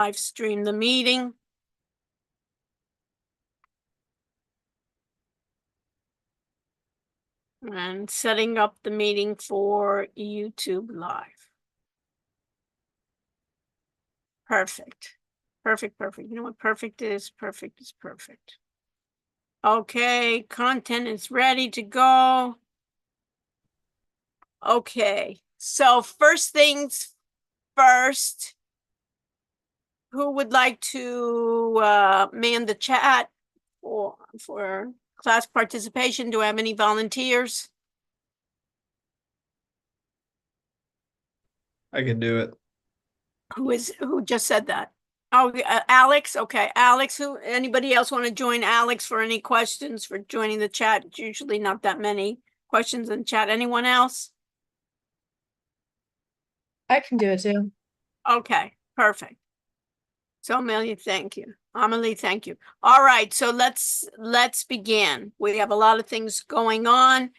live stream the meeting. And setting up the meeting for YouTube Live. Perfect. Perfect, perfect. You know what perfect is? Perfect is perfect. Okay, content is ready to go. Okay, so first things first, who would like to man the chat for class participation? Do I have any volunteers? I can do it. Who just said that? Oh, Alex. Okay, Alex. Anybody else want to join Alex for any questions for joining the chat? It's usually not that many questions in chat. Anyone else? I can do it too. Okay, perfect. So Amelia, thank you. Amelie, thank you. All right, so let's begin. We have a lot of things going on.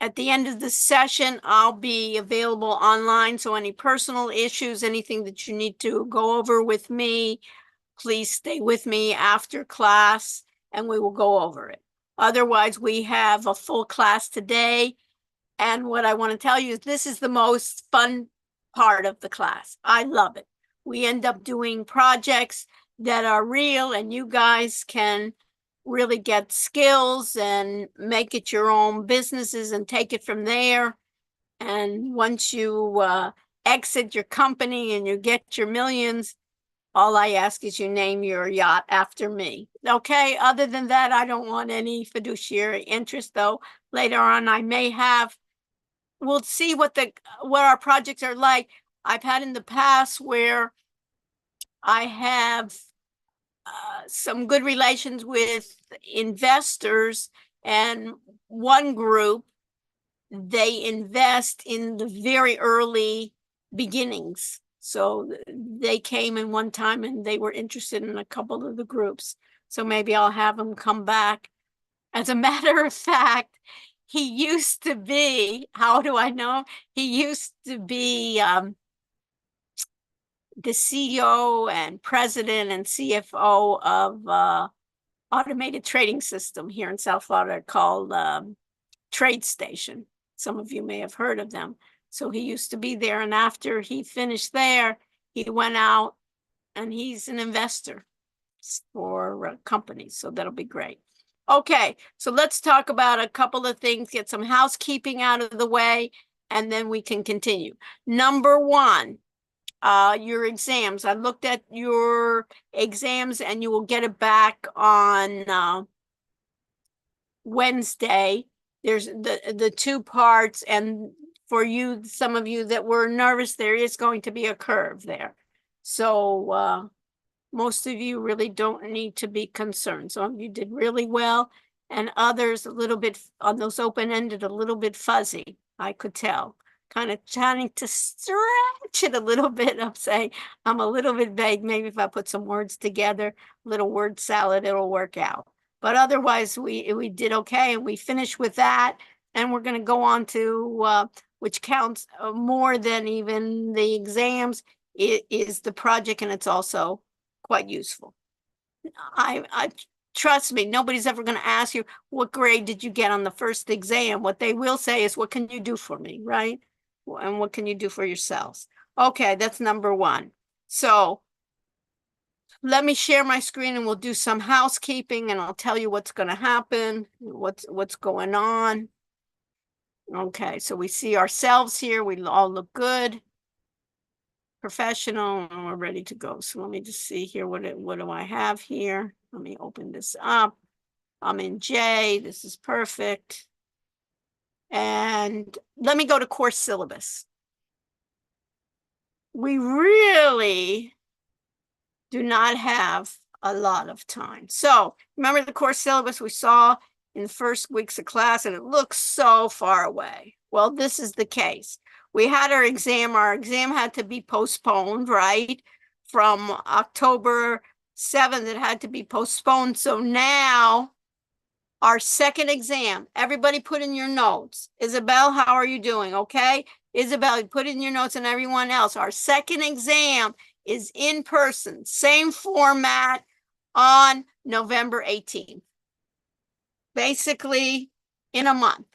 At the end of the session, I'll be available online. So any personal issues, anything that you need to go over with me, please stay with me after class and we will go over it. Otherwise, we have a full class today. And what I want to tell you is this is the most fun part of the class. I love it. We end up doing projects that are real and you guys can really get skills and make it your own businesses and take it from there. And once you exit your company and you get your millions, all I ask is you name your yacht after me. Okay, other than that, I don't want any fiduciary interest, though. Later on, I may have. We'll see what our projects are like. I've had in the past where I have some good relations with investors, and one group, they invest in the very early beginnings. So they came in one time and they were interested in a couple of the groups. So maybe I'll have them come back. As a matter of fact, he used to be, how do I know? He used to be the CEO and president and CFO of automated trading system here in South Florida called Trade Station. Some of you may have heard of them. So he used to be there, and after he finished there, he went out and he's an investor for companies. So that'll be great. Okay, so let's talk about a couple of things, get some housekeeping out of the way, and then we can continue. Number one, your exams. I looked at your exams and you will get it back on Wednesday. There's the two parts, and for you, some of you that were nervous, there is going to be a curve there. So most of you really don't need to be concerned. Some of you did really well, and others a little bit on those open-ended, a little bit fuzzy, I could tell. Kind of trying to stretch it a little bit. I'm saying I'm a little bit vague. Maybe if I put some words together, a little word salad, it'll work out. But otherwise, we did okay, and we finished with that. And we're going to go on to which counts more than even the exams. It is the project, and it's also quite useful. I trust me, nobody's ever going to ask you, what grade did you get on the first exam? What they will say is, what can you do for me, right? And what can you do for yourselves? Okay, that's number one. So let me share my screen and we'll do some housekeeping, and I'll tell you what's going to happen, what's going on. Okay, so we see ourselves here. We all look good, professional, and we're ready to go. So let me just see here. What do I have here? Let me open this up. I'm in J. This is perfect. And let me go to course syllabus. We really do not have a lot of time. So remember the course syllabus we saw in the first weeks of class, and it looks so far away. Well, this is the case. We had our exam had to be postponed, right? From October 7th, it had to be postponed. So now our second exam, everybody put in your notes. Isabel, how are you doing? Okay. Isabel, put in your notes, and everyone else. Our second exam is in person, same format, on November 18th. Basically, in a month.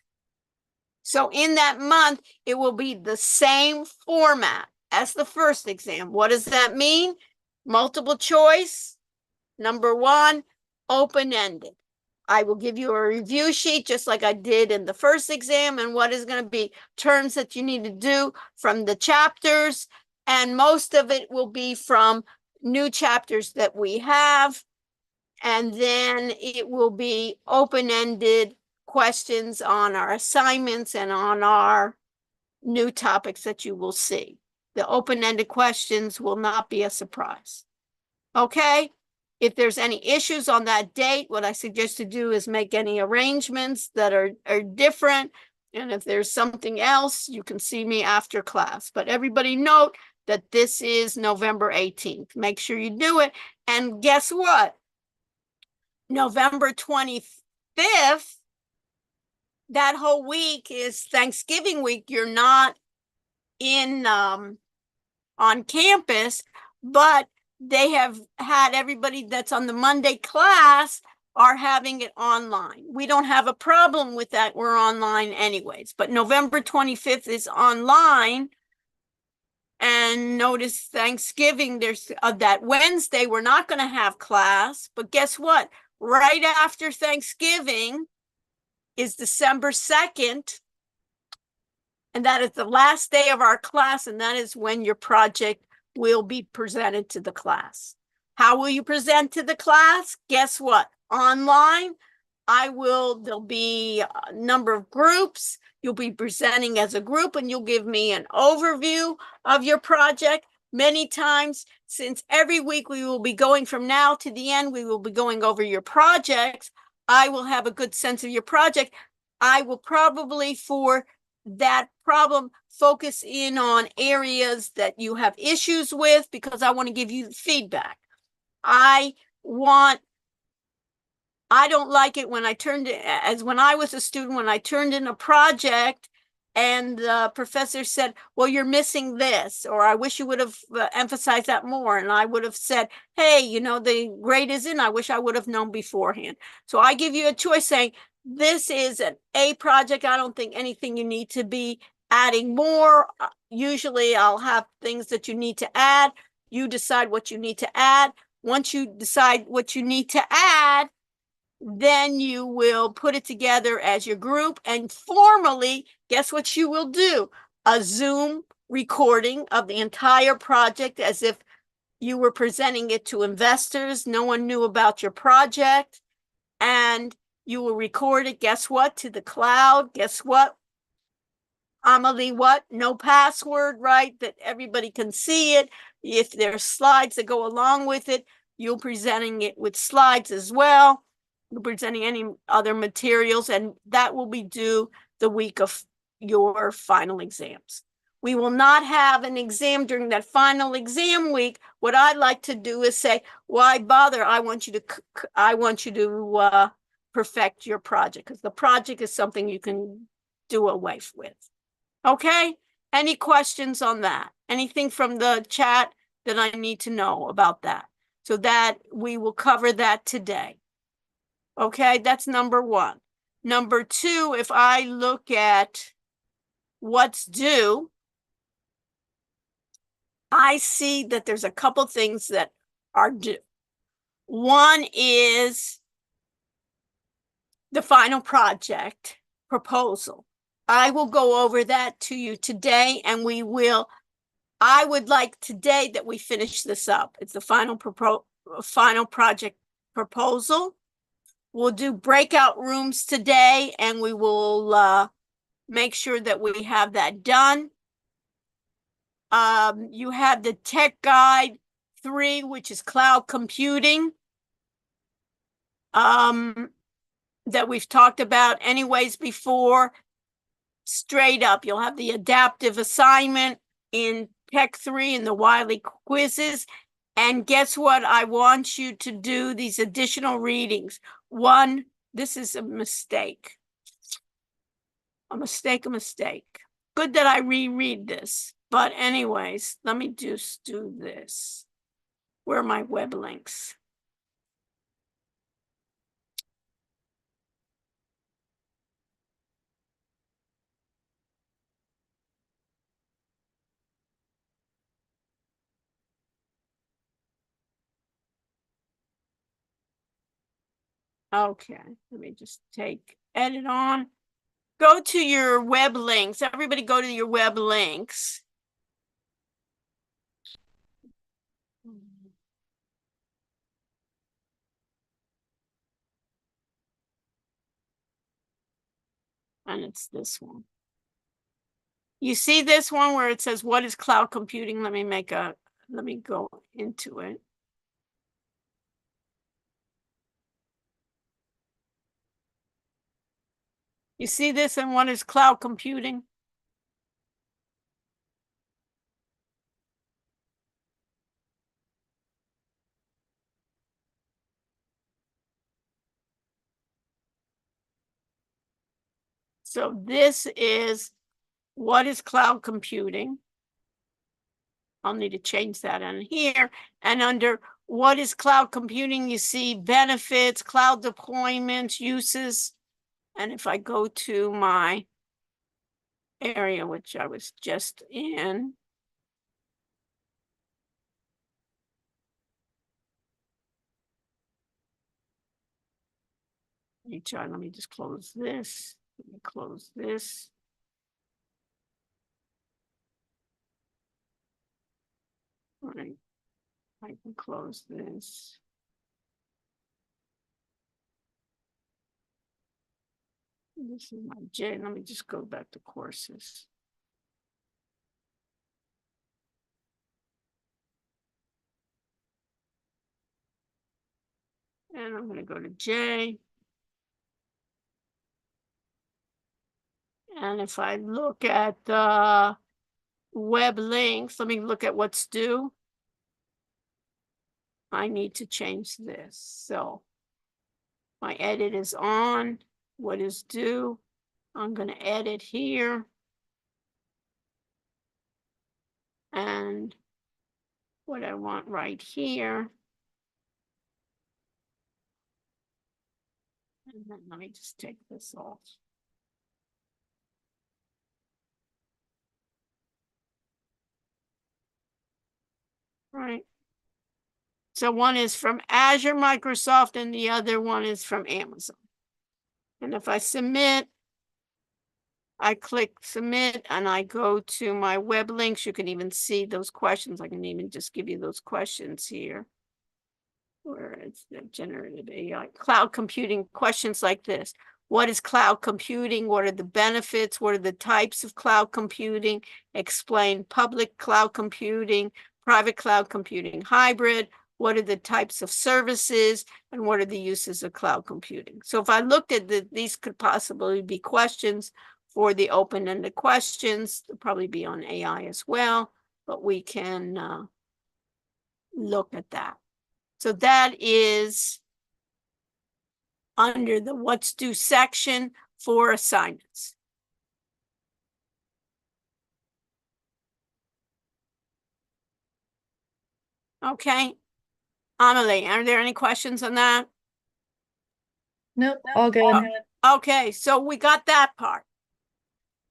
So in that month, it will be the same format as the first exam. What does that mean? Multiple choice. Number one, open-ended. I will give you a review sheet just like I did in the first exam, and what is going to be terms that you need to do from the chapters, and most of it will be from new chapters that we have, and then it will be open-ended questions on our assignments and on our new topics that you will see. The open-ended questions will not be a surprise. Okay? If there's any issues on that date, what I suggest to do is make any arrangements that are different. And if there's something else, you can see me after class. But everybody note that this is November 18th. Make sure you do it. And guess what? November 25th, that whole week is Thanksgiving week. You're not in on campus, but they have had everybody that's on the Monday class are having it online. We don't have a problem with that. We're online anyways, but November 25th is online. And notice Thanksgiving, there's that Wednesday, we're not going to have class, but guess what? Right after Thanksgiving is December 2nd, and that is the last day of our class, and that is when your project will be presented to the class. How will you present to the class? Guess what? Online. There'll be a number of groups. You'll be presenting as a group, and you'll give me an overview of your project. Many times, since every week we will be going from now to the end, we will be going over your projects. I will have a good sense of your project. I will probably, for that problem, focus in on areas that you have issues with, because I want to give you feedback. I don't like it when when I was a student, when I turned in a project and the professor said, well, you're missing this, or I wish you would have emphasized that more. And I would have said, hey, the grade is in, I wish I would have known beforehand. So I give you a choice saying, this is an A project. I don't think anything you need to be adding more. Usually I'll have things that you need to add. You decide what you need to add. Once you decide what you need to add, then you will put it together as your group, and formally, guess what you will do? A Zoom recording of the entire project as if you were presenting it to investors. No one knew about your project, and you will record it, guess what, to the cloud. Guess what? Amelie, what? No password, right? That everybody can see it. If there's slides that go along with it, you're presenting it with slides as well. Presenting any other materials, and that will be due the week of your final exams. We will not have an exam during that final exam week. What I'd like to do is say, why bother? I want you to perfect your project, because the project is something you can do away with. Okay? Any questions on that? Anything from the chat that I need to know about that? So that we will cover that today. Okay, that's number one. Number two, if I look at what's due, I see that there's a couple things that are due. One is the final project proposal. I will go over that to you today, and I would like today that we finish this up. It's the final project proposal. We'll do breakout rooms today, and we will make sure that we have that done. You have the Tech Guide 3, which is cloud computing, that we've talked about anyways before. Straight up, you'll have the adaptive assignment in Tech 3 and the Wiley quizzes. And guess what? I want you to do these additional readings. One, this is a mistake. A mistake. good that I reread this. But anyways, let me just do this. Where are my web links? Okay, let me just edit on. Go to your web links. Everybody go to your web links. And it's this one. You see this one where it says, what is cloud computing? Let me go into it. You see this and what is cloud computing? So this is what is cloud computing? I'll need to change that in here. And under what is cloud computing, you see benefits, cloud deployments, uses. And if I go to my area, which I was just in, let me just close this. Let me close this. All right, I can close this. This is my J. Let me just go back to courses. And I'm going to go to J. And if I look at the web links, let me look at what's due. I need to change this. So my edit is on. What is due? I'm going to edit here. And what I want right here. And then let me just take this off. Right. So one is from Azure, Microsoft, and the other one is from Amazon. And if I submit, I click submit and I go to my web links. You can even see those questions. I can even just give you those questions here. Where it's the generative AI, cloud computing questions like this. What is cloud computing? What are the benefits? What are the types of cloud computing? Explain public cloud computing, private cloud computing, hybrid. What are the types of services? And what are the uses of cloud computing? So if I looked at these could possibly be questions for the open-ended questions. They'll probably be on AI as well, but we can look at that. So that is under the what's due section for assignments. Okay. Amelie, are there any questions on that? Nope, all good. Okay, so we got that part.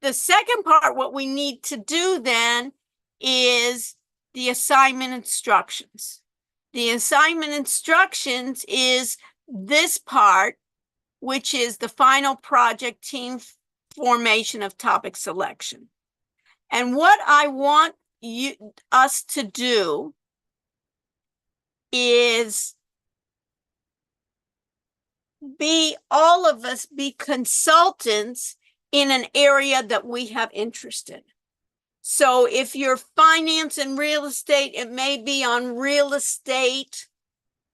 The second part, what we need to do then is the assignment instructions. The assignment instructions is this part, which is the final project team formation of topic selection. And what I want us to do is all of us be consultants in an area that we have interest in. So if you're finance and real estate, it may be on real estate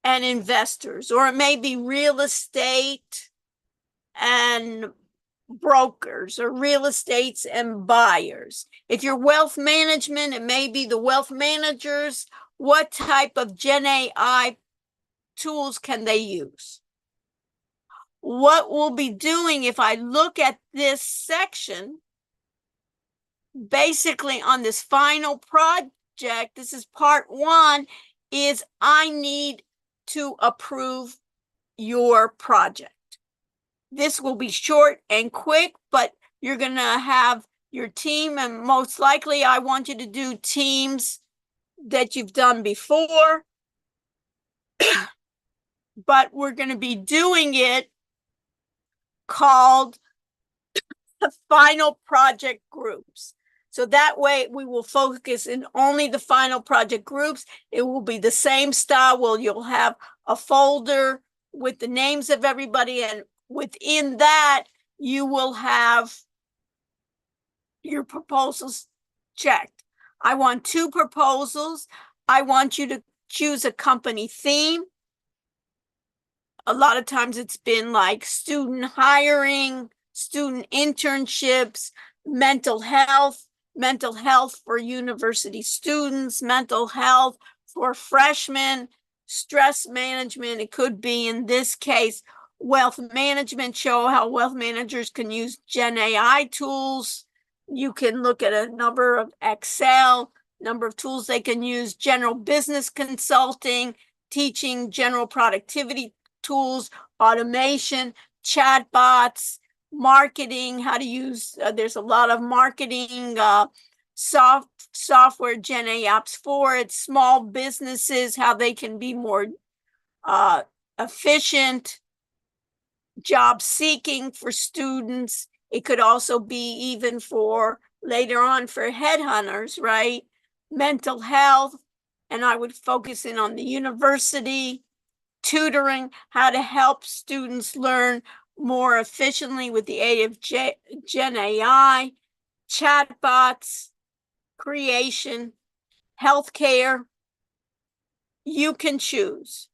and investors, or it may be real estate and brokers, or real estates and buyers. If you're wealth management, it may be the wealth managers. What type of Gen AI tools can they use? What we'll be doing if I look at this section basically on this final project, this is part one, is I need to approve your project. This will be short and quick, but you're going to have your team, and most likely I want you to do teams that you've done before, but we're going to be doing it called the final project groups. So that way we will focus in only the final project groups. It will be the same style. Well, you'll have a folder with the names of everybody, and within that you will have your proposals checked. I want 2 proposals. I want you to choose a company theme. A lot of times it's been like student hiring, student internships, mental health for university students, mental health for freshmen, stress management. It could be, in this case, wealth management, show how wealth managers can use Gen AI tools. You can look at a number of Excel, number of tools they can use, general business consulting, teaching general productivity tools, automation, chatbots, marketing, how to use, there's a lot of marketing software, Gen A apps for it, small businesses, how they can be more efficient, job seeking for students. It could also be even for later on for headhunters, right? Mental health, and I would focus in on the university, tutoring, how to help students learn more efficiently with the aid of Gen AI, chatbots, creation, healthcare. You can choose.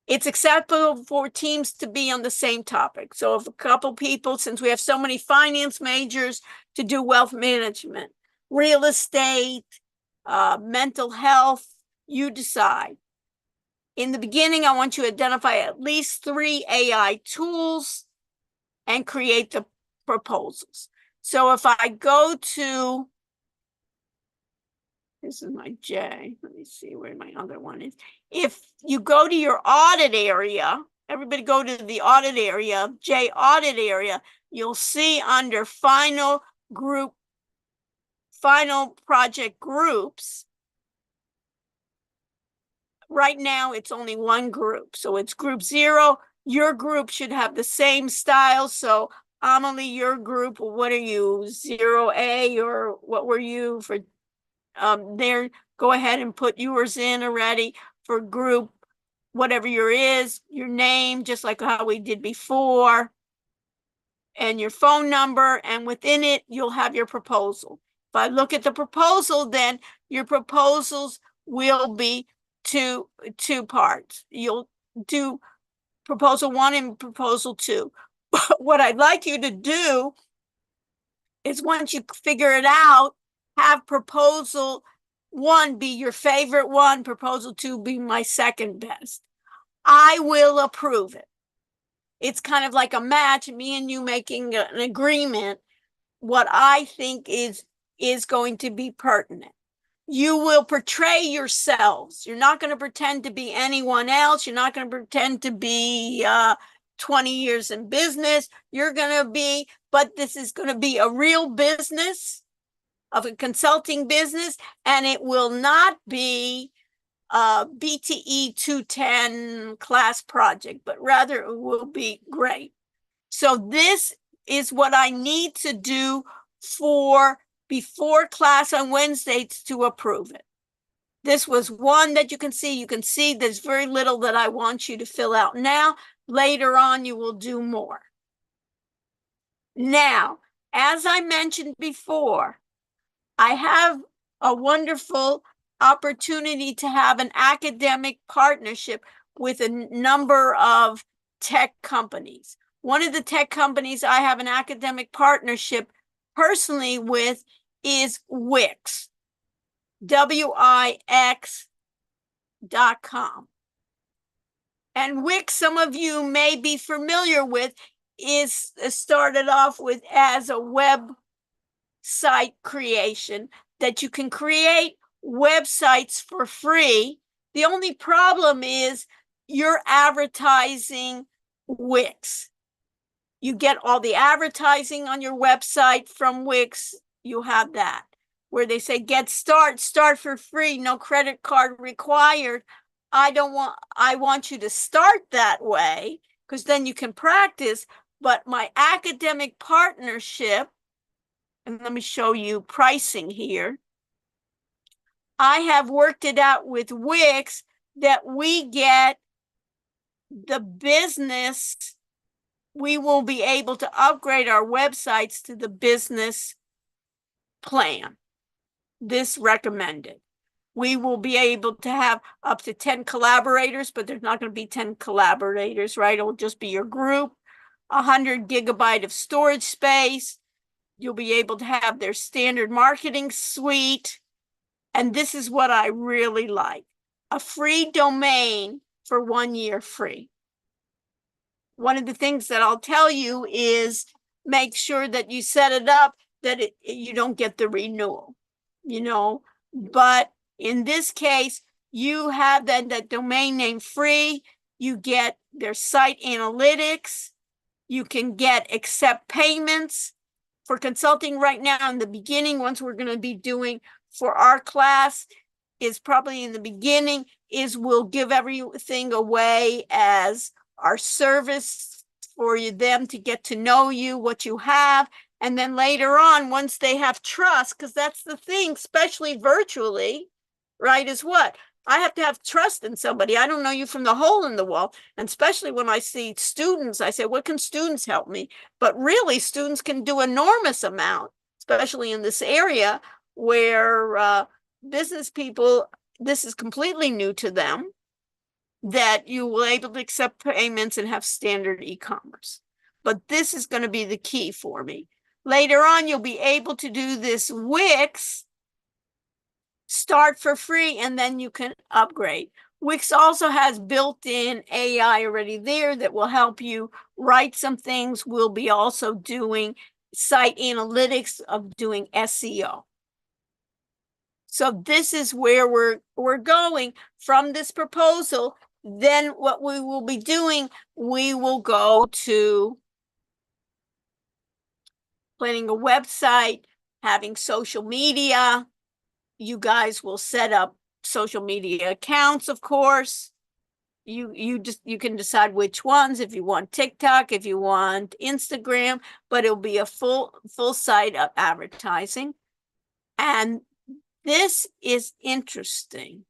It's acceptable for teams to be on the same topic. So if a couple people, since we have so many finance majors, to do wealth management, real estate, mental health, you decide. In the beginning, I want you to identify at least 3 AI tools and create the proposals. So if I go to, this is my J, let me see where my other one is. If you go to your audit area, everybody go to the audit area, J audit area, you'll see under final project groups, right now it's only one group. So it's group 0. Your group should have the same style. So Amelie, your group, what are you, 0A, or what were you for there? Go ahead and put yours in already for group, whatever your is, your name, just like how we did before, and your phone number, and within it, you'll have your proposal. If I look at the proposal, then your proposals will be two parts. You'll do proposal 1 and proposal 2. What I'd like you to do is, once you figure it out, have proposal 1 be your favorite one, proposal 2 be my second best. I will approve it. It's kind of like a match, me and you making an agreement, what I think is going to be pertinent. You will portray yourselves. You're not going to pretend to be anyone else. You're not going to pretend to be 20 years in business. You're going to be, but this is going to be a real business, of a consulting business, and it will not be a BTE210 class project, but rather it will be great. So this is what I need to do for before class on Wednesdays to approve it. This was one that you can see. You can see there's very little that I want you to fill out now. Later on, you will do more. Now, as I mentioned before, I have a wonderful opportunity to have an academic partnership with a number of tech companies. One of the tech companies I have an academic partnership personally with is Wix, Wix.com. And Wix, some of you may be familiar with, is started off with as a web website creation, that you can create websites for free. The only problem is you're advertising Wix. You get all the advertising on your website from Wix. You have that where they say get start for free, no credit card required. I want you to start that way because then you can practice. But my academic partnership, and let me show you pricing here. I have worked it out with Wix that we get the business. We will be able to upgrade our websites to the business plan. This recommended. We will be able to have up to 10 collaborators, but there's not going to be 10 collaborators, right? It'll just be your group. 100 gigabyte of storage space. You'll be able to have their standard marketing suite. And this is what I really like. A free domain for 1 year free. One of the things that I'll tell you is make sure that you set it up that you don't get the renewal, but in this case, you have that domain name free. You get their site analytics. You can accept payments for consulting right now in the beginning. Once we're going to be doing for our class is probably in the beginning is we'll give everything away as our service for them to get to know you, what you have. And then later on, once they have trust, because that's the thing, especially virtually, right, is what? I have to have trust in somebody. I don't know you from the hole in the wall. And especially when I see students, I say, what can students help me? But really, students can do enormous amount, especially in this area where business people, this is completely new to them, that you will able to accept payments and have standard e-commerce. But this is going to be the key for me. Later on, you'll be able to do this Wix, start for free, and then you can upgrade. Wix also has built-in AI already there that will help you write some things. We'll be also doing site analytics of doing SEO. So this is where we're going from this proposal. Then what we will be doing, we will go to planning a website, having social media. You guys will set up social media accounts, of course. You can decide which ones, if you want TikTok, if you want Instagram, but it'll be a full site of advertising. And this is interesting.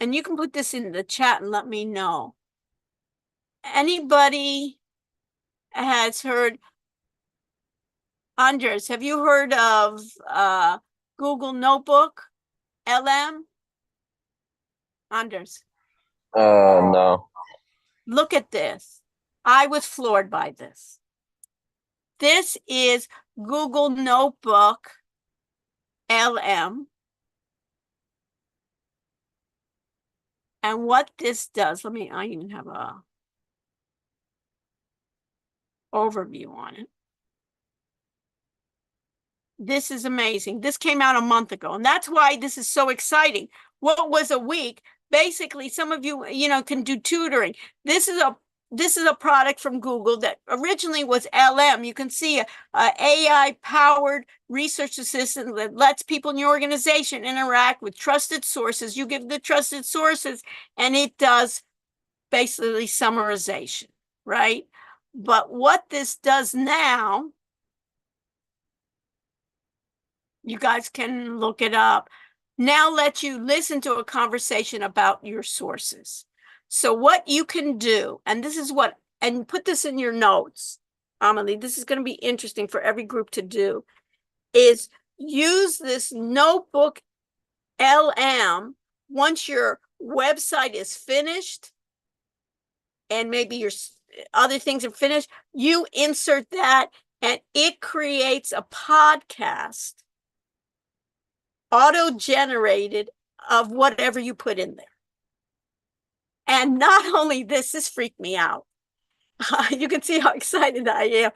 And you can put this in the chat and let me know. Anybody has heard, Anders, have you heard of Google Notebook, LM? Anders. No. Look at this. I was floored by this. This is Google Notebook, LM. And what this does, I even have a overview on it. This is amazing. This came out a month ago, and that's why this is so exciting. What was a week? Basically, some of you, can do tutoring. This is a product from Google that originally was LM. You can see a AI-powered research assistant that lets people in your organization interact with trusted sources. You give the trusted sources, and it does basically summarization, right? But what this does now, you guys can look it up, now lets you listen to a conversation about your sources. So what you can do, and this is what, and put this in your notes, Amelie, this is going to be interesting for every group to do, is use this notebook LM once your website is finished and maybe your other things are finished, you insert that and it creates a podcast auto-generated of whatever you put in there. And not only this freaked me out. You can see how excited I am.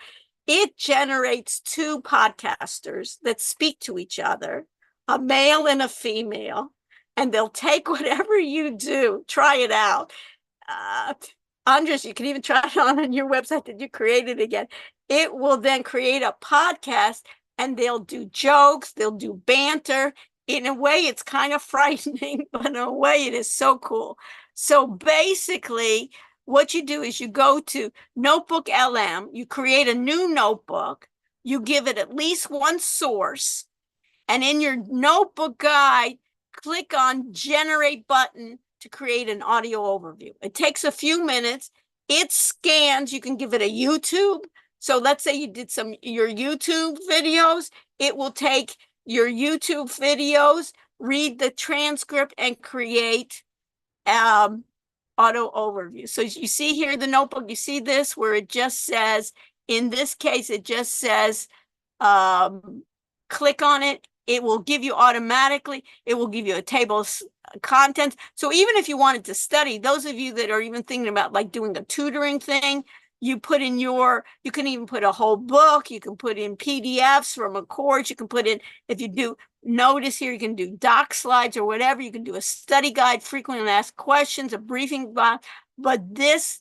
it generates two podcasters that speak to each other, a male and a female, and they'll take whatever you do, try it out. Andres, you can even try it on your website that you created again. It will then create a podcast, and they'll do jokes, they'll do banter. In a way, it's kind of frightening, but in a way, it is so cool. So basically, what you do is you go to Notebook LM, you create a new notebook, you give it at least one source, and in your notebook guide, click on Generate button to create an audio overview. It takes a few minutes. It scans. You can give it a YouTube. So let's say you did your YouTube videos. It will take your YouTube videos, read the transcript, and create auto overview. So you see here the notebook, you see this where it just says, in this case, it just says, click on it. It will give you automatically, it will give you a table of contents. So even if you wanted to study, those of you that are even thinking about like doing a tutoring thing, you put in you can even put a whole book, you can put in PDFs from a course, you can put in, if you do notice here, you can do doc slides or whatever, you can do a study guide, frequently asked questions, a briefing box, but this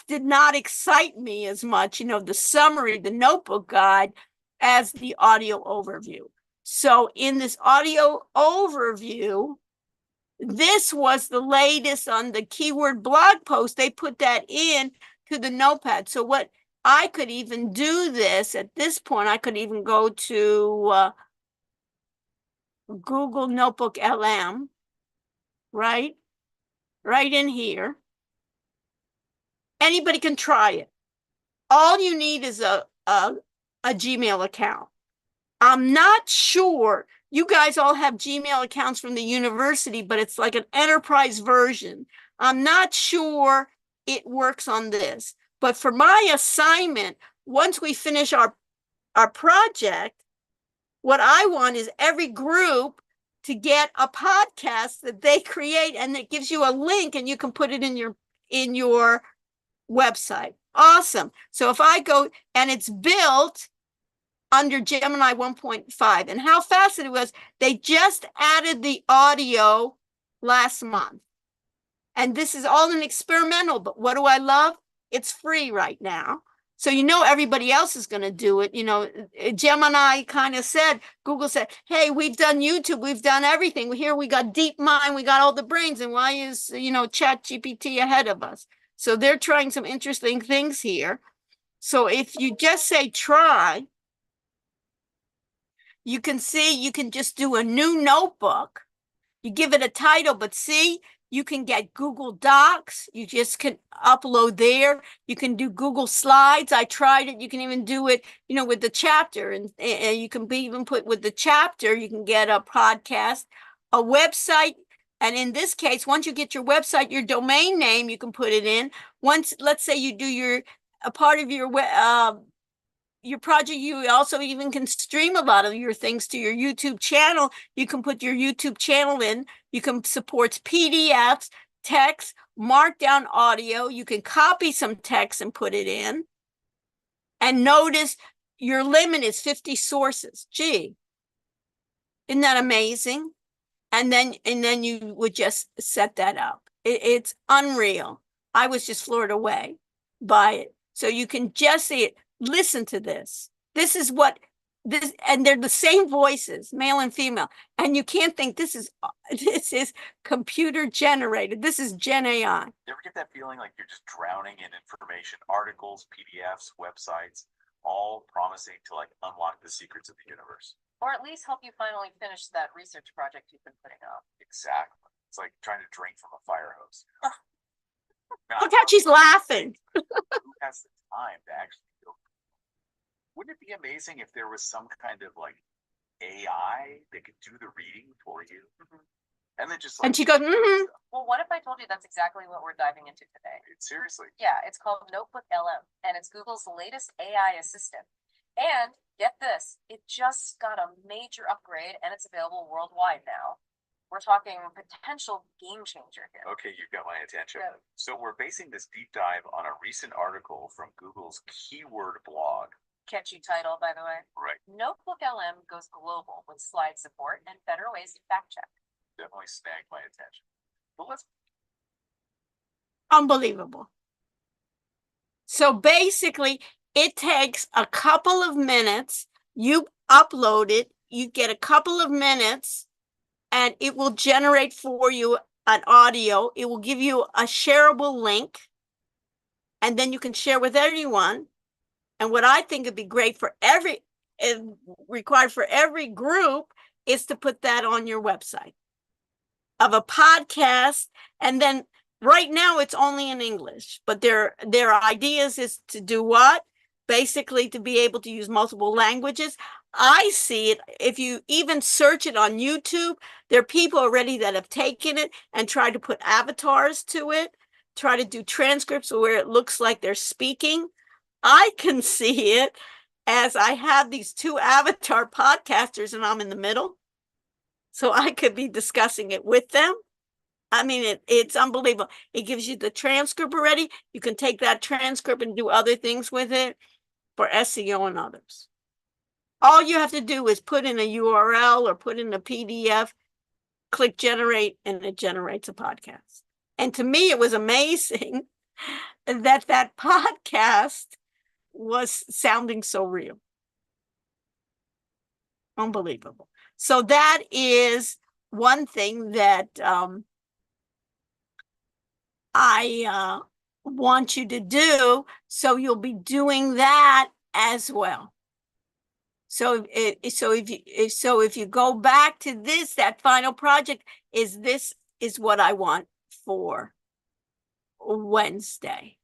did not excite me as much, the summary, the notebook guide, as the audio overview. So in this audio overview, this was the latest on the keyword blog post. They put that in to the notepad. So what I could even do this at this point, I could even go to Google Notebook LM, right in here. Anybody can try it. All you need is a Gmail account. I'm not sure, you guys all have Gmail accounts from the university, but it's like an enterprise version. I'm not sure it works on this, but for my assignment, once we finish our project, what I want is every group to get a podcast that they create, and it gives you a link and you can put it in your website. Awesome. So if I go, and it's built under Gemini 1.5, and how fast it was, they just added the audio last month. And this is all an experimental, but what do I love? It's free right now. So everybody else is going to do it. Gemini kind of said, Google said, hey, we've done YouTube, we've done everything. Here we got DeepMind, we got all the brains, and why is, ChatGPT ahead of us? So they're trying some interesting things here. So if you just say try, you can see, you can just do a new notebook. You give it a title, but see, you can get Google Docs. You just can upload there. You can do Google Slides. I tried it. You can even do it, with the chapter, and you can even put with the chapter, you can get a podcast, a website. And in this case, once you get your website, your domain name, you can put it in. Once, let's say you do a part of your project, you also even can stream a lot of your things to your YouTube channel. You can put your YouTube channel in. You can support PDFs, text, markdown audio. You can copy some text and put it in. And notice your limit is 50 sources. Gee, isn't that amazing? And then you would just set that up. It's unreal. I was just floored away by it. So you can just see it. Listen to this. This is what this, and they're the same voices, male and female. And you can't think this is computer generated. This is Gen AI. You ever get that feeling like you're just drowning in information, articles, PDFs, websites, all promising to unlock the secrets of the universe? Or at least help you finally finish that research project you've been putting off. Exactly. It's like trying to drink from a fire hose. Look how she's laughing. Who has the time to actually go? Wouldn't it be amazing if there was some kind of AI that could do the reading for you? Mm-hmm. And then just and she goes, mm-hmm. Well, what if I told you that's exactly what we're diving into today? Seriously. Yeah, it's called Notebook LM, and it's Google's latest AI assistant. And get this, it just got a major upgrade, and it's available worldwide now. We're talking potential game changer here. Okay, you've got my attention. Yeah. So we're basing this deep dive on a recent article from Google's keyword blog catchy title, by the way. Right, Notebook LM goes global with slide support and better ways to fact check. definitely snagged my attention. But let's, Unbelievable. So basically, it takes a couple of minutes. You upload it, you get a couple of minutes, and it will generate for you an audio. It will give you a shareable link, and then you can share with everyone. And what I think would be great for required for every group is to put that on your website of a podcast. And then right now it's only in English, but their ideas is to do what? Basically to be able to use multiple languages. I see it, if you even search it on YouTube, there are people already that have taken it and tried to put avatars to it, try to do transcripts where it looks like they're speaking. I can see it as I have these two avatar podcasters and I'm in the middle. So I could be discussing it with them. I mean, it's unbelievable. It gives you the transcript already. You can take that transcript and do other things with it for SEO and others. All you have to do is put in a URL or put in a PDF, click generate, and it generates a podcast. And to me, it was amazing that that podcast was sounding so real. Unbelievable. So that is one thing that I want you to do. So you'll be doing that as well. So if you go back to this, that final project is what I want for Wednesday.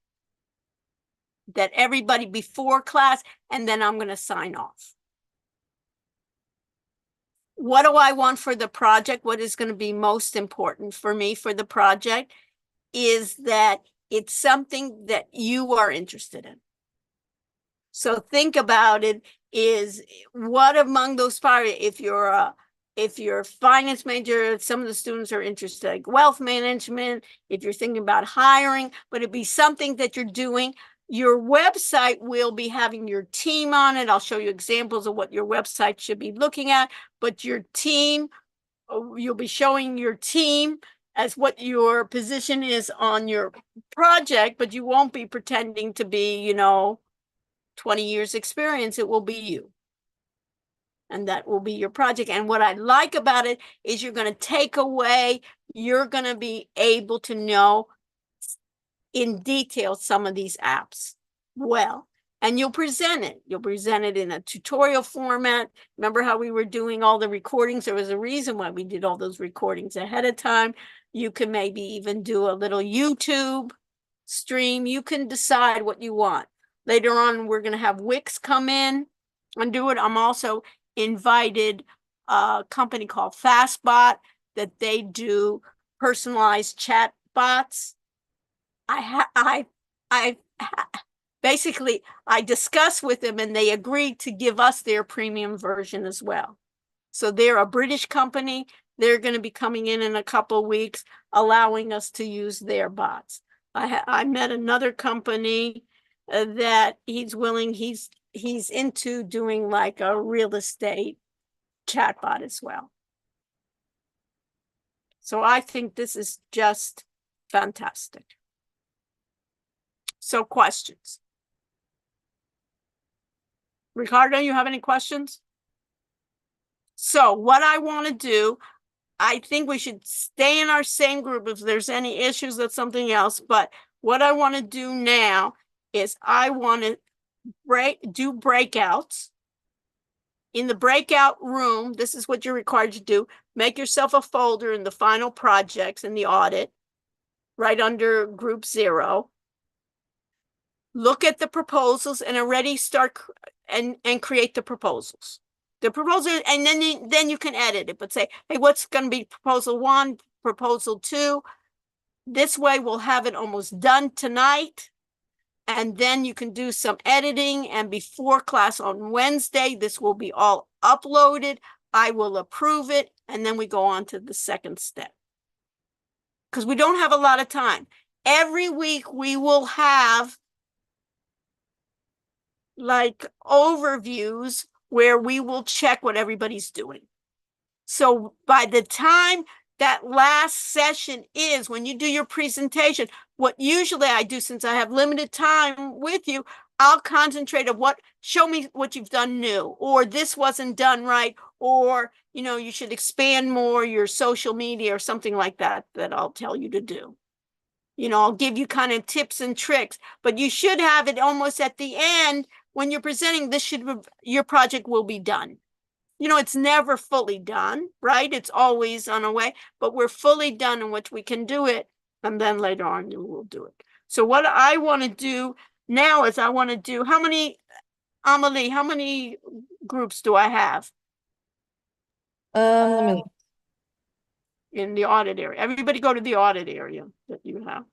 That everybody before class, and then I'm going to sign off. What do I want for the project? What is going to be most important for me for the project is that it's something that you are interested in. So think about it, is what among those if you're a finance major, some of the students are interested in like wealth management, if you're thinking about hiring, but it'd be something that you're doing. Your website will be having your team on it. I'll show you examples of what your website should be looking at, but your team, you'll be showing your team as what your position is on your project, but you won't be pretending to be, 20 years experience. It will be you. And that will be your project. And what I like about it is you're going to take away, you're going to be able to know in detail some of these apps well, and you'll present it. You'll present it in a tutorial format. Remember how we were doing all the recordings? There was a reason why we did all those recordings ahead of time. You can maybe even do a little YouTube stream. You can decide what you want. Later on, we're going to have Wix come in and do it. I'm also invited a company called Fastbot that they do personalized chat bots. Basically, I discussed with them and they agreed to give us their premium version as well. So they're a British company. They're going to be coming in a couple of weeks, allowing us to use their bots. I met another company that he's into doing like a real estate chatbot as well. So I think this is just fantastic. So questions? Ricardo, you have any questions? So what I want to do, I think we should stay in our same group. If there's any issues, that's something else. But what I want to do now is I want to do breakouts. In the breakout room, this is what you're required to do. Make yourself a folder in the final projects in the audit, right under group 0. Look at the proposals and already start and create the proposals. The proposal, and then you can edit it, but say, hey, what's going to be proposal 1, proposal 2? This way we'll have it almost done tonight. And then you can do some editing, and before class on Wednesday, this will be all uploaded. I will approve it, and then we go on to the second step. Because we don't have a lot of time. Every week we will have like overviews where we will check what everybody's doing. So by the time that last session is, when you do your presentation, what usually I do, since I have limited time with you, I'll concentrate on show me what you've done new, or this wasn't done right, or, you should expand more your social media or something like that I'll tell you to do. I'll give you kind of tips and tricks, but you should have it almost at the end when you're presenting. Your project will be done. It's never fully done, right? It's always on a way, but we're fully done in which we can do it. And then later on, we'll do it. So what I want to do now is Amelie, how many groups do I have Let me look. in the audit area? Everybody go to the audit area that you have.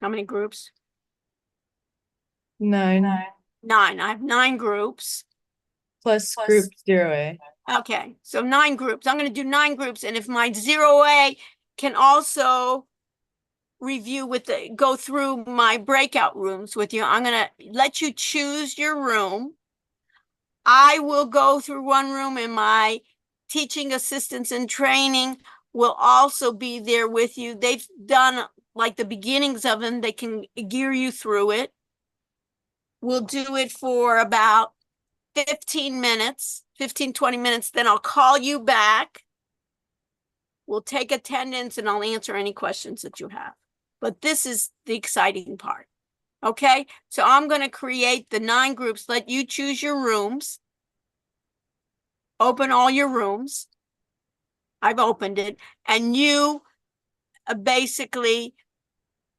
How many groups? 9 9. I have 9 groups. plus group 0A. Okay, so 9 groups. I'm going to do 9 groups. And if my 0A can also go through my breakout rooms with you, I'm going to let you choose your room. I will go through one room, and my teaching assistants in training will also be there with you. They've done like the beginnings of them. They can gear you through it. We'll do it for about 15 minutes, 15, 20 minutes. Then I'll call you back. We'll take attendance and I'll answer any questions that you have. But this is the exciting part. Okay, so I'm going to create the 9 groups, let you choose your rooms. Open all your rooms. I've opened it. And you basically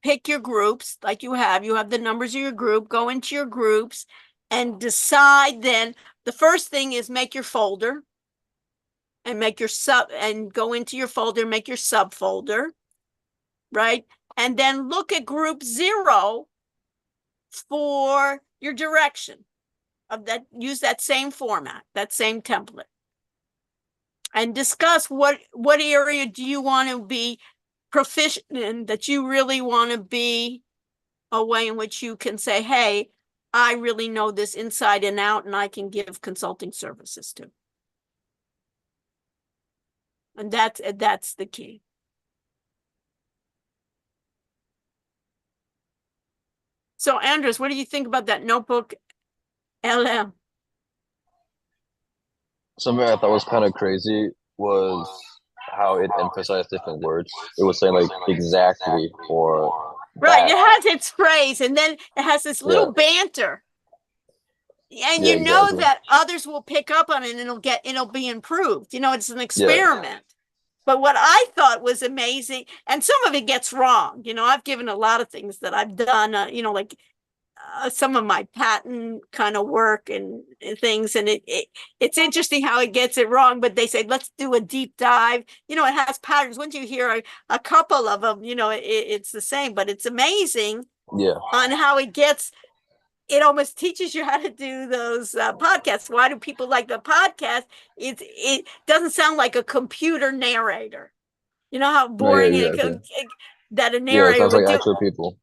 pick your groups like you have the numbers of your group, go into your groups and decide. Then the first thing is make your folder and go into your folder, make your subfolder, right? And then look at group 0 for your direction of that. Use that same format, that same template, and discuss what area do you want to be proficient in, that you really want to be a way in which you can say, hey, I really know this inside and out and I can give consulting services to. And that's the key. So Andres, what do you think about that notebook LM? Something I thought was kind of crazy was how it emphasized different words. It was saying like exactly or Right, that. it has its phrase, and then it has this little banter. And Yeah, you know exactly. that others will pick up on it and it'll be improved. It's an experiment. But what I thought was amazing, and some of it gets wrong. I've given a lot of things that I've done, like some of my patent kind of work and things. And it's interesting how it gets it wrong, but they say, let's do a deep dive. It has patterns. Once you hear a couple of them, it's the same, but it's amazing on how it almost teaches you how to do those podcasts. Why do people like the podcast? It doesn't sound like a computer narrator. You know how boring that a narrator it sounds would like do. actual people.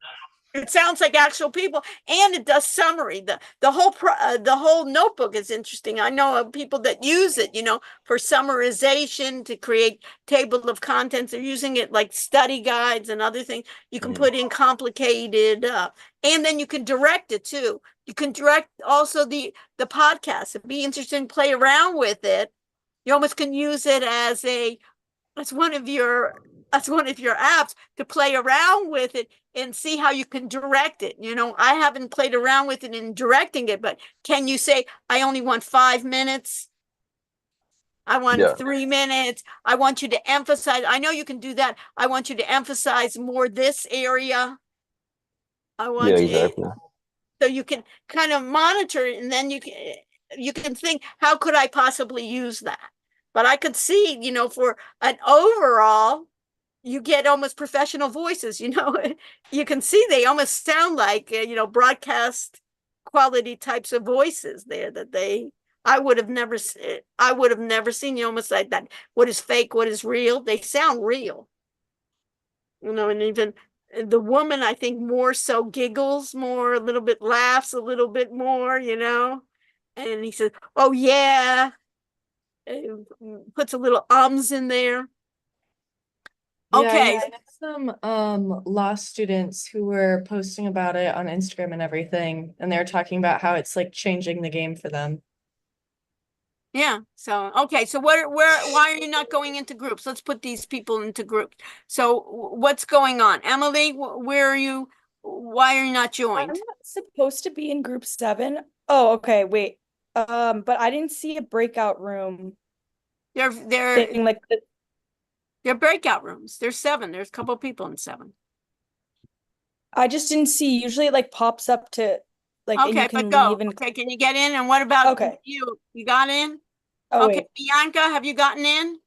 It sounds like actual people, and it does summary. The whole notebook is interesting. I know of people that use it, for summarization, to create table of contents. They're using it like study guides and other things. You can put in complicated, and then you can direct it too. You can direct also the podcast. It'd be interesting to play around with it. You almost can use it as one of your apps to play around with it and see how you can direct it. I haven't played around with it in directing it, but can you say, I only want 5 minutes? I want 3 minutes. I want you to emphasize. I know you can do that. I want you to emphasize more this area. I want exactly. So you can kind of monitor it, and then you can think, how could I possibly use that? But I could see, for an overall, you get almost professional voices. You can see they almost sound like broadcast quality types of voices there that I would have never seen. You almost like that. What is fake? What is real? They sound real. And even the woman, I think, more so giggles more, a little bit laughs a little bit more, you know? And he says, oh, yeah. And puts a little ums in there. Yeah, Okay. I had some law students who were posting about it on Instagram and everything, and they were talking about how it's like changing the game for them. Yeah. So, okay. So why are you not going into groups? Let's put these people into groups. So what's going on? Emily, where are you? Why are you not I'm joined? not supposed to be in group 7. Oh, okay, wait. But I didn't see a breakout room They're thing like the, they're breakout rooms. There's 7. There's a couple of people in 7. I just didn't see. Usually it like pops up to like and you Okay, but can go. leave and Okay, can you get in? And what about okay. you? You got in? Oh Okay, wait. Bianca, have you gotten in?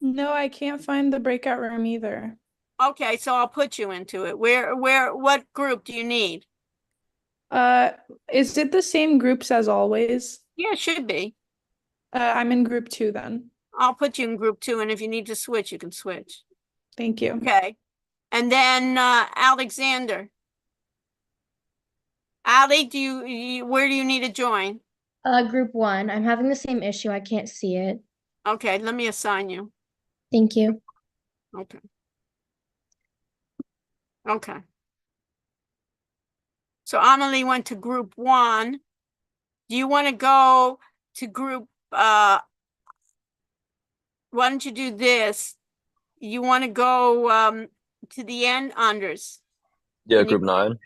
No, I can't find the breakout room either. Okay, so I'll put you into it. What group do you need? Uh, is it the same groups as always? Yeah, it should be. I'm in group 2 then. I'll put you in group 2, and if you need to switch, you can switch. Thank you. Okay. And then Alexander. Ali, where do you need to join? Group 1. I'm having the same issue. I can't see it. Okay, let me assign you. Thank you. Okay. Okay. So Amelie went to group 1. Do you want to go to group, why don't you do this? You want to go to the end, Anders? Yeah, Can you- group 9.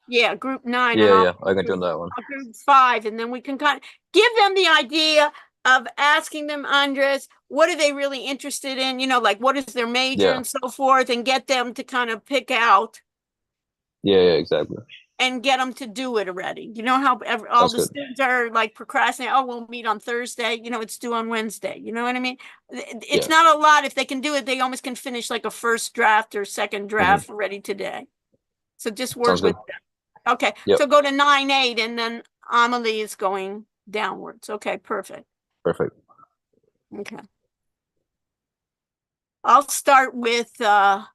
Yeah, group 9. Yeah, and yeah, I can join that one. I'll group 5, and then we can kind of give them the idea of asking them, Andres, what are they really interested in? You know, like what is their major Yeah. and so forth, and get them to kind of pick out Yeah, yeah, exactly. and get them to do it already. You know how all Sounds the good. students are like procrastinating. Oh, we'll meet on Thursday. You know, it's due on Wednesday. You know what I mean? It's Yeah. not a lot. If they can do it, they almost can finish like a first draft or second draft ready today. So just work Sounds with good. them. Okay. Yep. So go to 9-8, and then Amelie is going downwards. Okay, perfect. Perfect. Okay. I'll start with 5.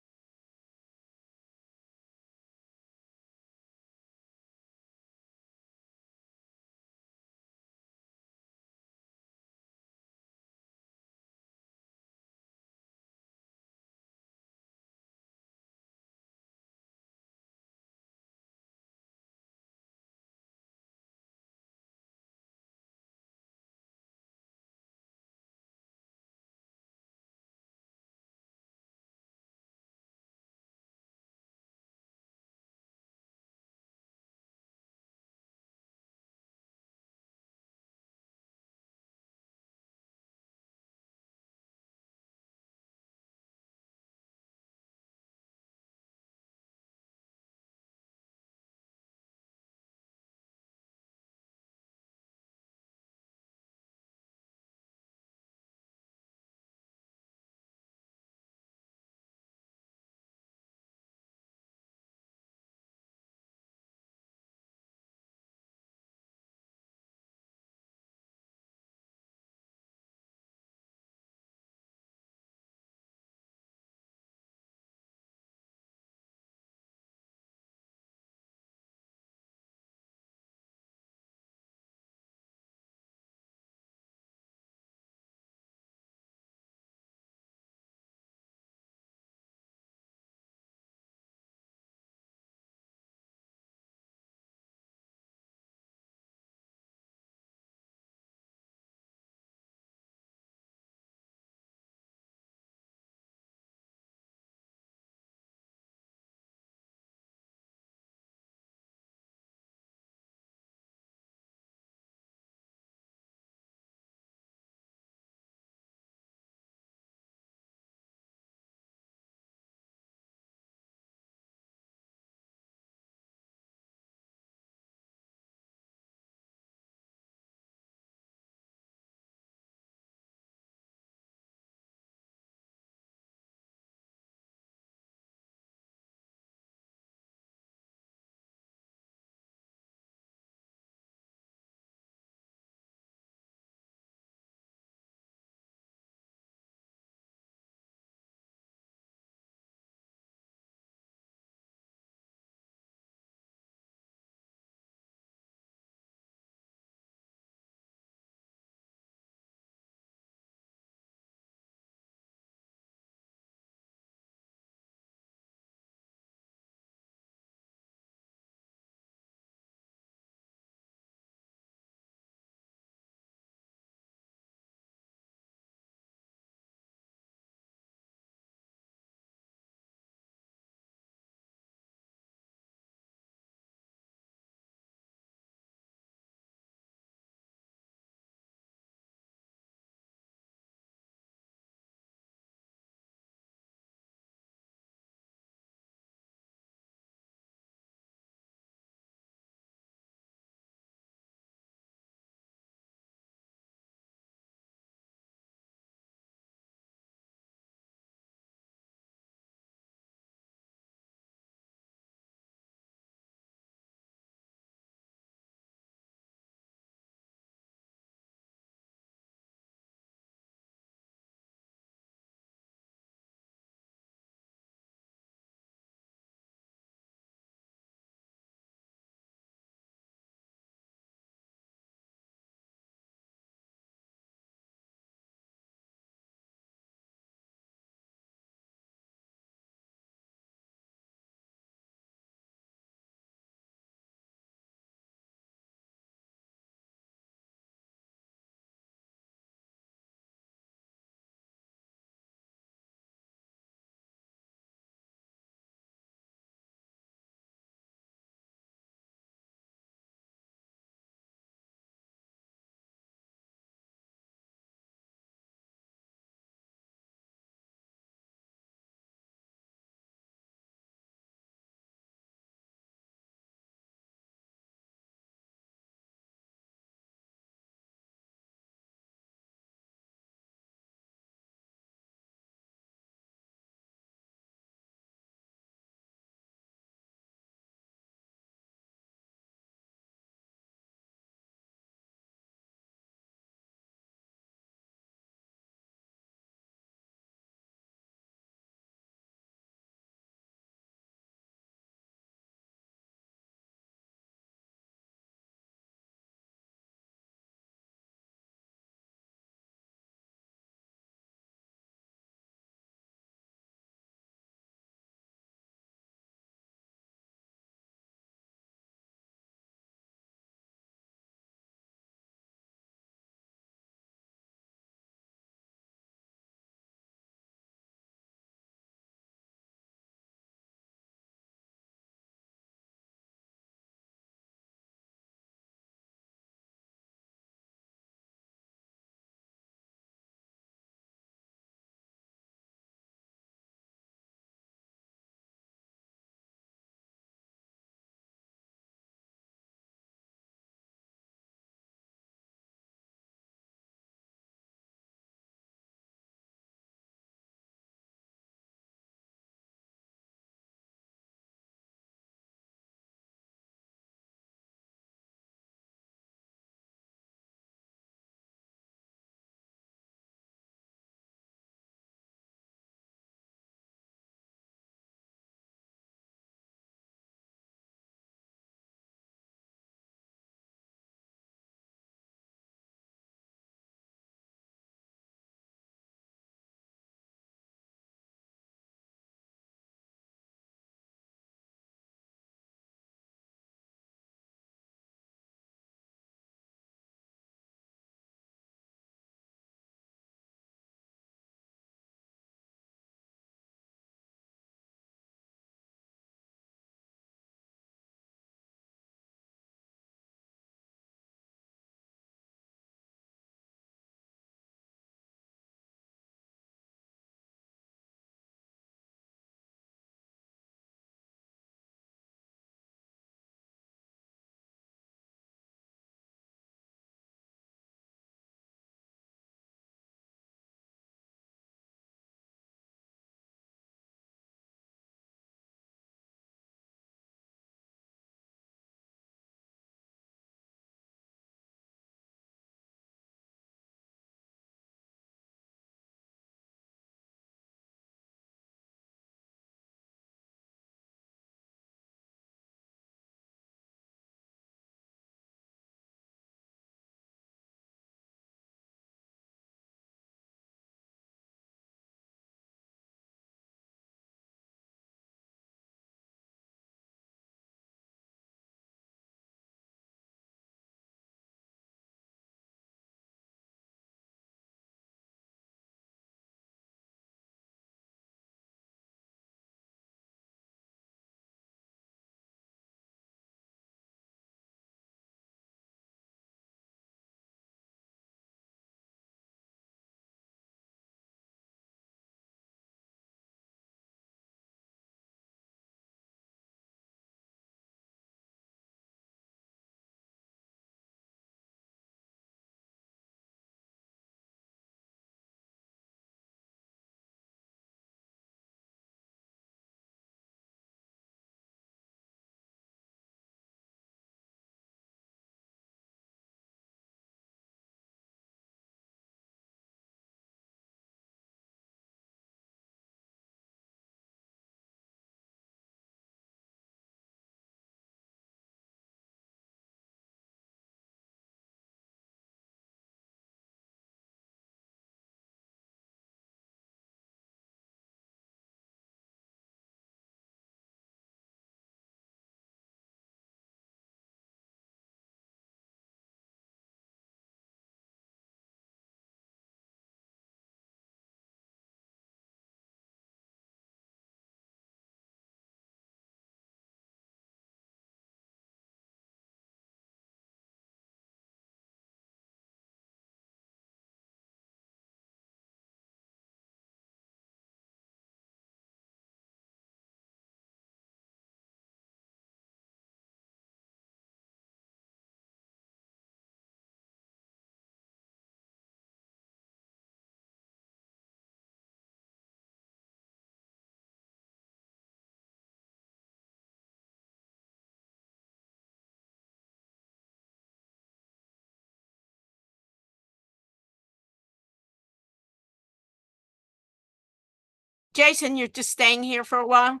Jason, you're just staying here for a while?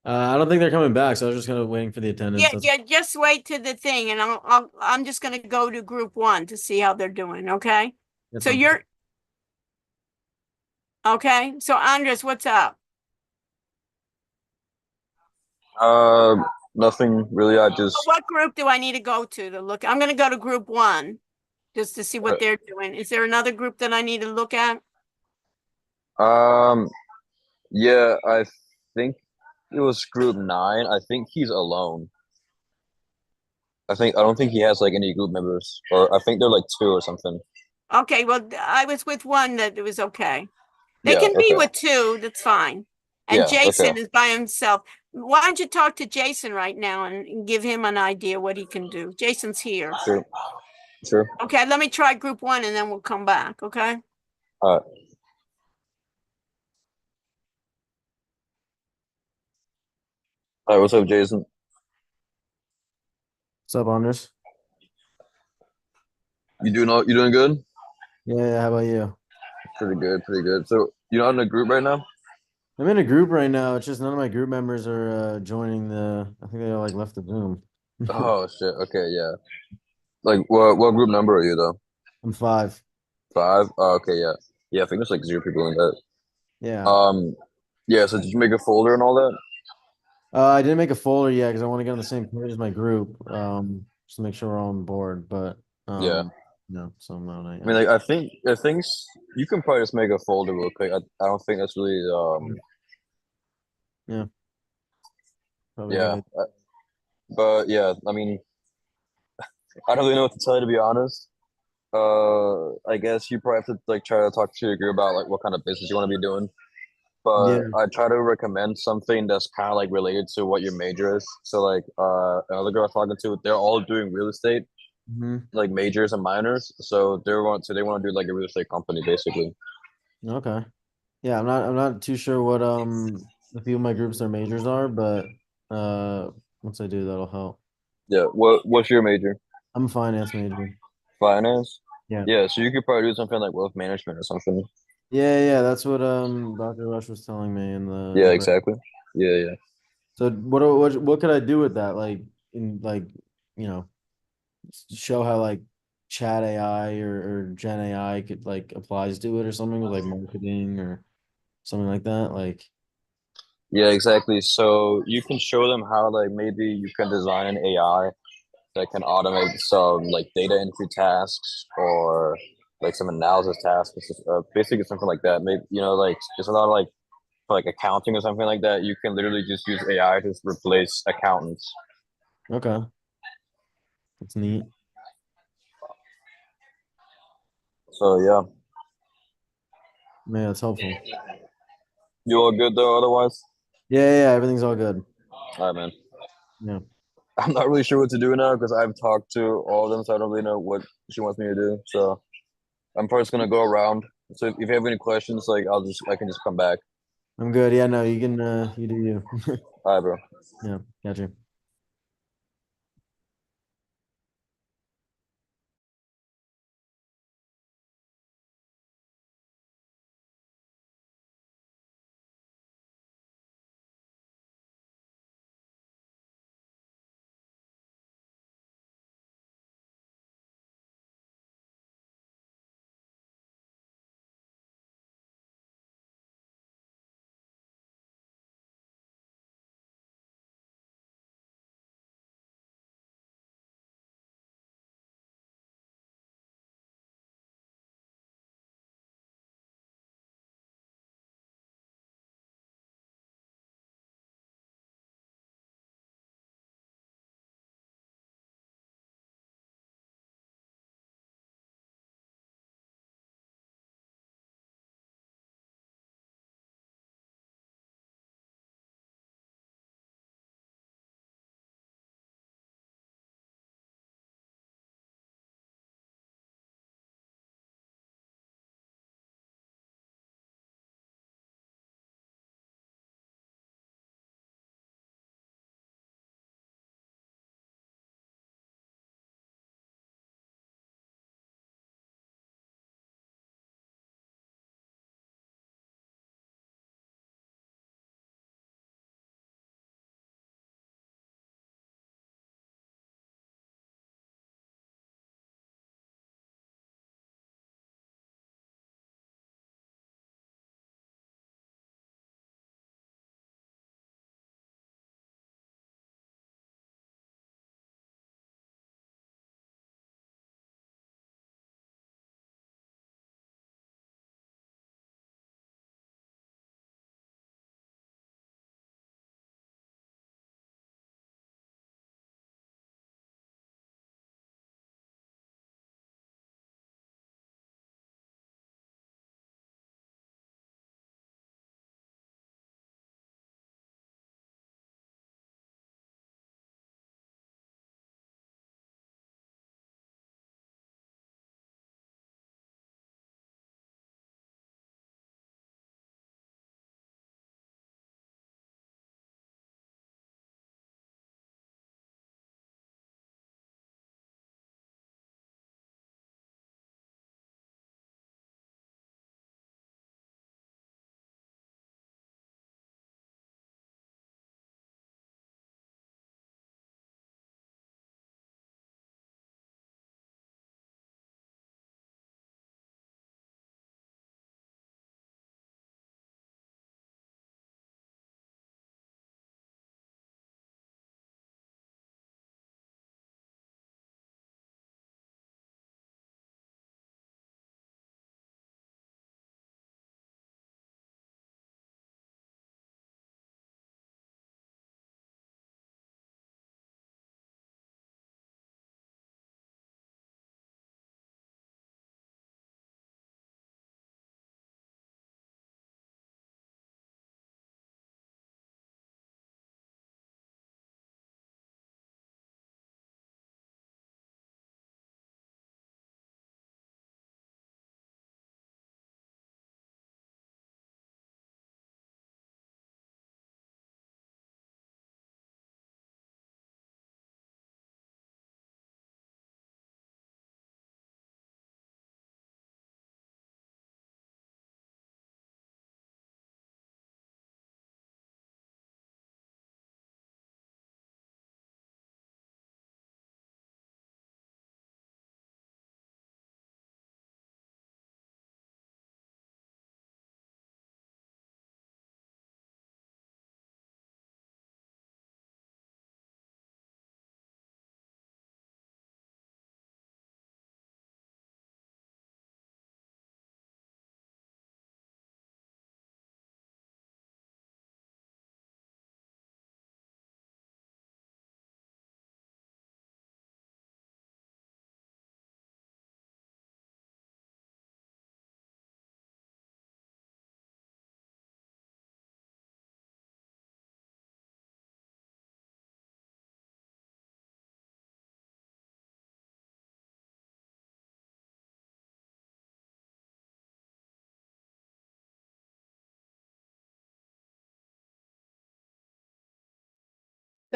I don't think they're coming back, so I was just kind of waiting for the attendance. Yeah, That's- yeah, just wait to the thing and I'm just gonna go to group 1 to see how they're doing, okay? that's So fine. you're, okay, so Andres, what's up? Nothing really. I just What group do I need to go to look? I'm gonna go to group 1 just to see what they're doing. Is there another group that I need to look at? yeah, I think it was group 9. I think he's alone. I don't think he has like any group members, or I think they're like 2 or something. Okay, well, I was with 1 that it was okay. They Yeah, can be okay. with 2, that's fine. And Yeah, okay. Jason is by himself. Why don't you talk to Jason right now and give him an idea what he can do? Jason's here. Sure. Sure. Okay, let me try group 1 and then we'll come back, okay? All right. All right, what's up, Jason? What's up, Anders? You doing good? Yeah, how about you? Pretty good, pretty good. So you're not in a group right now? I'm in a group right now. It's just none of my group members are joining the. I think they all like left the Zoom. Oh shit. Okay, yeah. Like what group number are you though? I'm 5. 5? Oh, okay, yeah. Yeah, I think there's like 0 people in that. Yeah. Yeah, so did you make a folder and all that? I didn't make a folder yet because I want to get on the same page as my group. Just to make sure we're all on board. But Yeah. no, so I'm not. I mean, like I think you can probably just make a folder real quick. I don't think that's really Yeah. Probably a yeah. good But yeah, I mean, I don't really know what to tell you to be honest. I guess you probably have to like try to talk to your group about like what kind of business you want to be doing. But Yeah. I try to recommend something that's kind of like related to what your major is. So like another girl I was talking to, they're all doing real estate, Hmm. like majors and minors. So they want to do like a real estate company basically. Okay. Yeah, I'm not too sure what a few of my groups their majors are, but once I do, that'll help. Yeah. What's your major? I'm a finance major. Finance? Yeah. Yeah, so you could probably do something like wealth management or something. Yeah, that's what Dr. Rush was telling me in Yeah, the break. exactly. Yeah, yeah. So what could I do with that? Like in like, you know, show how like chat AI or Gen AI could like applies to it or something with like marketing or something like that. Like Yeah, exactly. So you can show them how like maybe you can design an AI that can automate some like data entry tasks or like some analysis tasks, basically something like that. Maybe like there's a lot of like for like accounting or something like that. You can literally just use AI to just replace accountants. okay, that's neat. So yeah, Yeah, it's helpful. you all good though? Otherwise, Yeah, everything's all good. all right, man. Yeah. I'm not really sure what to do now because I've talked to all of them, so I don't really know what she wants me to do. So I'm probably just gonna go around. So if you have any questions, like I can just come back. I'm good. Yeah, no, you can you do you. All right, bro. Yeah, gotcha.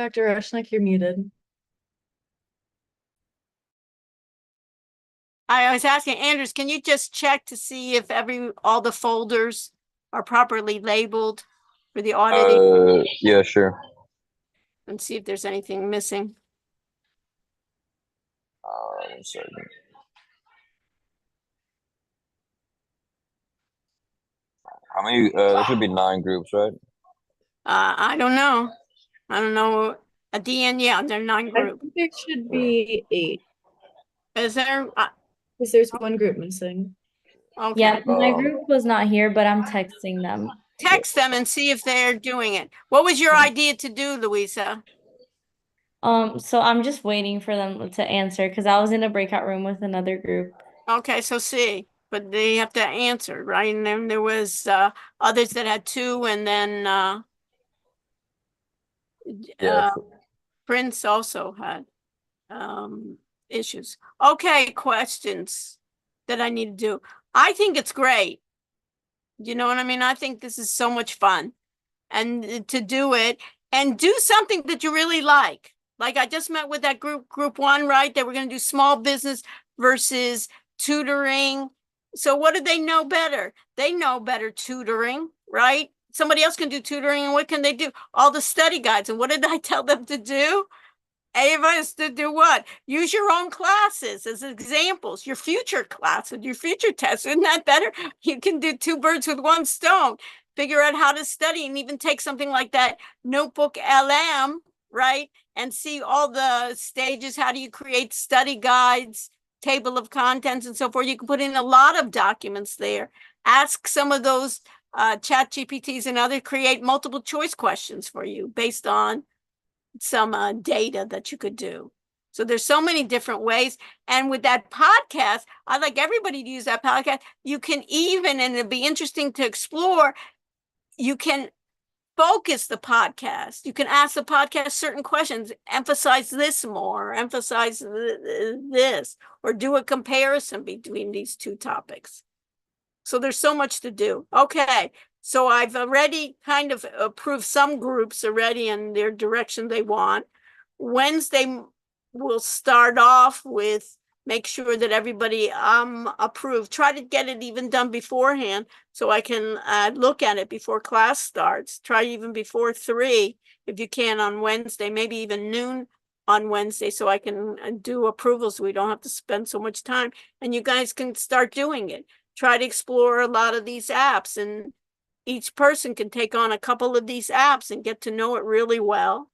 Dr. Rushnick, you're muted. I was asking Andrews, can you just check to see if all the folders are properly labeled for the auditing Yeah, sure. and see if there's anything missing? 1 second. How many? There should be 9 groups, right? I don't know. I don't know. At the end, yeah, there are 9 I groups. think there should be 8, Is there? because there's one group missing. Okay. Yeah, my group was not here, but I'm texting them. Text them and see if they're doing it. What was your idea to do, Louisa? So I'm just waiting for them to answer because I was in a breakout room with another group. Okay, so see, but they have to answer, right? And then there was others that had 2, and then Yeah. Prince also had issues. Okay, questions that I need to do. I think it's great. You know what I mean? I think this is so much fun. And to do it and do something that you really like. Like I just met with that group 1, right? They were going to do small business versus tutoring. So what do they know better? They know better tutoring, right? Somebody else can do tutoring, and what can they do? All the study guides. And what did I tell them to do? Ava is to do what? Use your own classes as examples, your future classes, your future tests. Isn't that better? You can do 2 birds with 1 stone. Figure out how to study and even take something like that notebook LM, right? And see all the stages. How do you create study guides, table of contents, and so forth? You can put in a lot of documents there. Ask some of those chat GPTs and other create multiple choice questions for you based on some data that you could do. So there's so many different ways. And with that podcast, I'd like everybody to use that podcast. You can even, and it'd be interesting to explore, you can focus the podcast. You can ask the podcast certain questions, emphasize this more, emphasize this, or do a comparison between these 2 topics. So there's so much to do. Okay. So I've already kind of approved some groups already in their direction they want. Wednesday we'll start off with make sure that everybody approved. Try to get it even done beforehand so I can look at it before class starts. Try even before 3 if you can on Wednesday, maybe even noon on Wednesday, so I can do approvals. We don't have to spend so much time, and you guys can start doing it. Try to explore a lot of these apps, and each person can take on a couple of these apps and get to know it really well.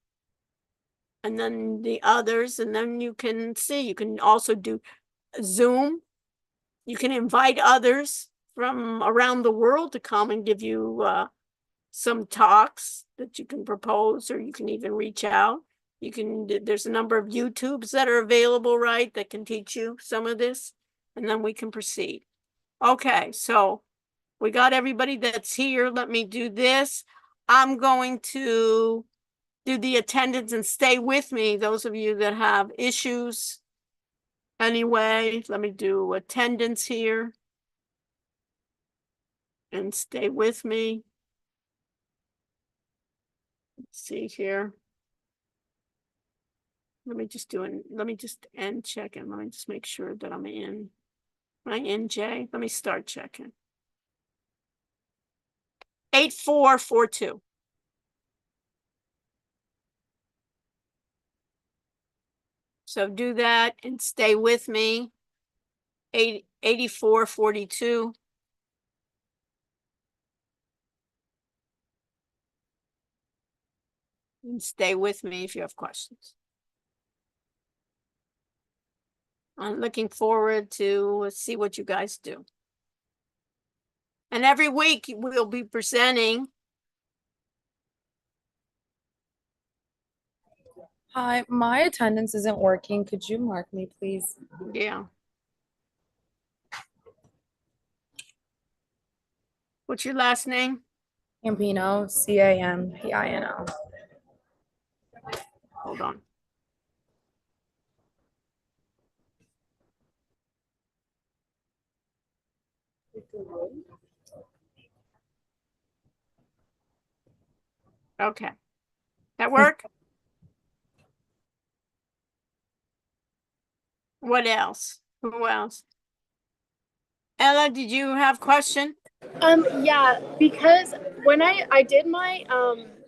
And then the others, and then you can see, you can also do Zoom. You can invite others from around the world to come and give you some talks that you can propose, or you can even reach out. You can, there's a number of YouTubes that are available, right, that can teach you some of this, and then we can proceed. Okay, so we got everybody that's here. Let me do this. I'm going to do the attendance and stay with me. Those of you that have issues. Anyway, let me do attendance here. And stay with me. Let's see here. Let me just end checking. Let me just make sure that I'm in. Am I in, Jay? Let me start checking. 8442. So do that and stay with me. 8442. And stay with me if you have questions. I'm looking forward to see what you guys do. And every week we'll be presenting. Hi, my attendance isn't working. Could you mark me, please? Yeah. What's your last name? Campino, Campino. Hold on. Okay. That work? What else? Who else? Ella, did you have question? Yeah, because when I did my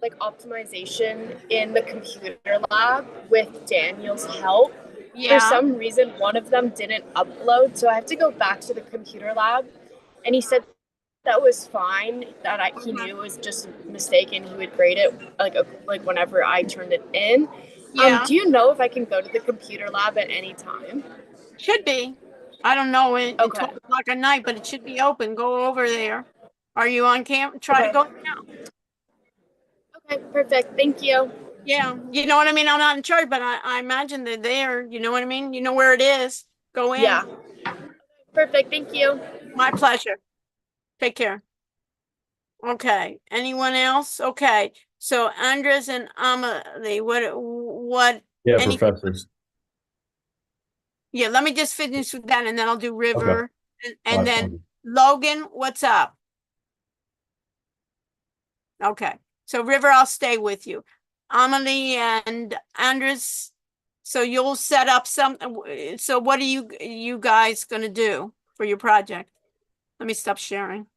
like optimization in the computer lab with Daniel's help, for Yeah, some reason one of them didn't upload, so I have to go back to the computer lab, and he said that was fine. That he knew it was just a mistake, and he would grade it like whenever I turned it in. yeah, Do you know if I can go to the computer lab at any time? should be. I don't know at Okay. 12 o'clock at night, but it should be open. Go over there. Are you on camp? Try to Okay. go now. Okay, perfect. Thank you. Yeah, you know what I mean? I'm not in charge, but I imagine they're there. You know what I mean? You know where it is. Go in. Yeah. Perfect. Thank you. My pleasure. Take care. Okay, anyone else? Okay, so Andres and Amelie, what, Yeah, any, professors. yeah, let me just finish with that and then I'll do River. And Alright, then fine. Logan, what's up? Okay, so River, I'll stay with you. Amelie and Andres, so you'll set up some, so what are you guys gonna do for your project? Let me stop sharing.